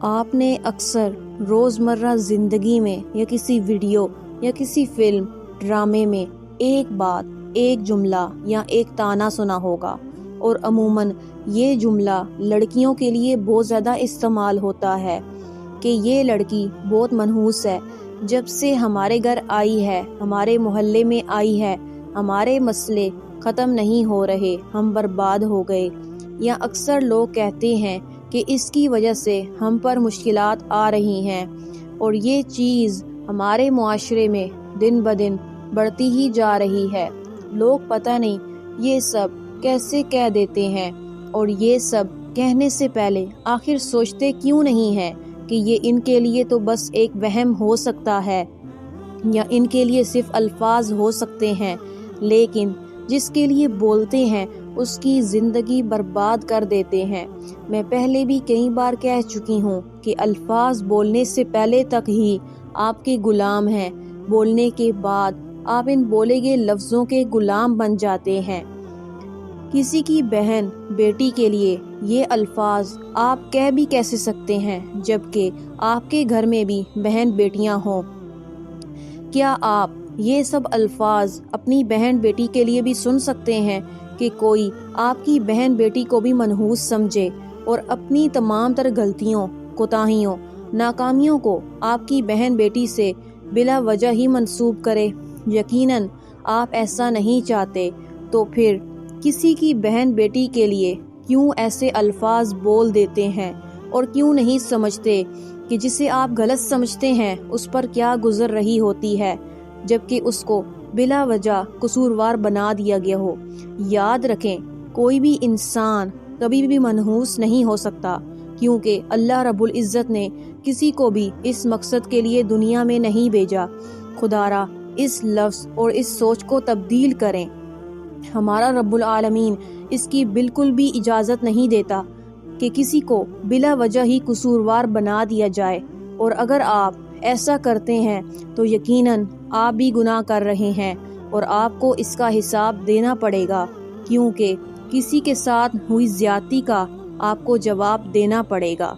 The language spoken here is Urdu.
آپ نے اکثر روزمرہ زندگی میں یا کسی ویڈیو یا کسی فلم ڈرامے میں ایک بات، ایک جملہ یا ایک طعنہ سنا ہوگا، اور عموماً یہ جملہ لڑکیوں کے لیے بہت زیادہ استعمال ہوتا ہے کہ یہ لڑکی بہت منحوس ہے، جب سے ہمارے گھر آئی ہے، ہمارے محلے میں آئی ہے، ہمارے مسئلے ختم نہیں ہو رہے، ہم برباد ہو گئے۔ یا اکثر لوگ کہتے ہیں کہ اس کی وجہ سے ہم پر مشکلات آ رہی ہیں، اور یہ چیز ہمارے معاشرے میں دن بدن بڑھتی ہی جا رہی ہے۔ لوگ پتہ نہیں یہ سب کیسے کہہ دیتے ہیں، اور یہ سب کہنے سے پہلے آخر سوچتے کیوں نہیں ہیں کہ یہ ان کے لیے تو بس ایک وہم ہو سکتا ہے یا ان کے لیے صرف الفاظ ہو سکتے ہیں، لیکن جس کے لیے بولتے ہیں اس کی زندگی برباد کر دیتے ہیں۔ میں پہلے بھی کئی بار کہہ چکی ہوں کہ الفاظ بولنے سے پہلے تک ہی آپ کے غلام ہیں، بولنے کے بعد آپ ان بولے گئے لفظوں کے غلام بن جاتے ہیں۔ کسی کی بہن بیٹی کے لیے یہ الفاظ آپ کہہ بھی کیسے سکتے ہیں جبکہ آپ کے گھر میں بھی بہن بیٹیاں ہوں؟ کیا آپ یہ سب الفاظ اپنی بہن بیٹی کے لیے بھی سن سکتے ہیں کہ کوئی آپ کی بہن بیٹی کو بھی منحوس سمجھے اور اپنی تمام تر غلطیوں، کوتاہیوں، ناکامیوں کو آپ کی بہن بیٹی سے بلا وجہ ہی منسوب کرے؟ یقیناً آپ ایسا نہیں چاہتے، تو پھر کسی کی بہن بیٹی کے لیے کیوں ایسے الفاظ بول دیتے ہیں، اور کیوں نہیں سمجھتے کہ جسے آپ غلط سمجھتے ہیں اس پر کیا گزر رہی ہوتی ہے، جبکہ اس کو بلا وجہ قصوروار بنا دیا گیا ہو۔ یاد رکھیں، کوئی بھی انسان کبھی بھی منحوس نہیں ہو سکتا، کیونکہ اللہ رب العزت نے کسی کو بھی اس مقصد کے لیے دنیا میں نہیں بھیجا۔ خدا را اس لفظ اور اس سوچ کو تبدیل کریں۔ ہمارا رب العالمین اس کی بالکل بھی اجازت نہیں دیتا کہ کسی کو بلا وجہ ہی قصوروار بنا دیا جائے، اور اگر آپ ایسا کرتے ہیں تو یقیناً آپ بھی گناہ کر رہے ہیں، اور آپ کو اس کا حساب دینا پڑے گا، کیونکہ کسی کے ساتھ ہوئی زیادتی کا آپ کو جواب دینا پڑے گا۔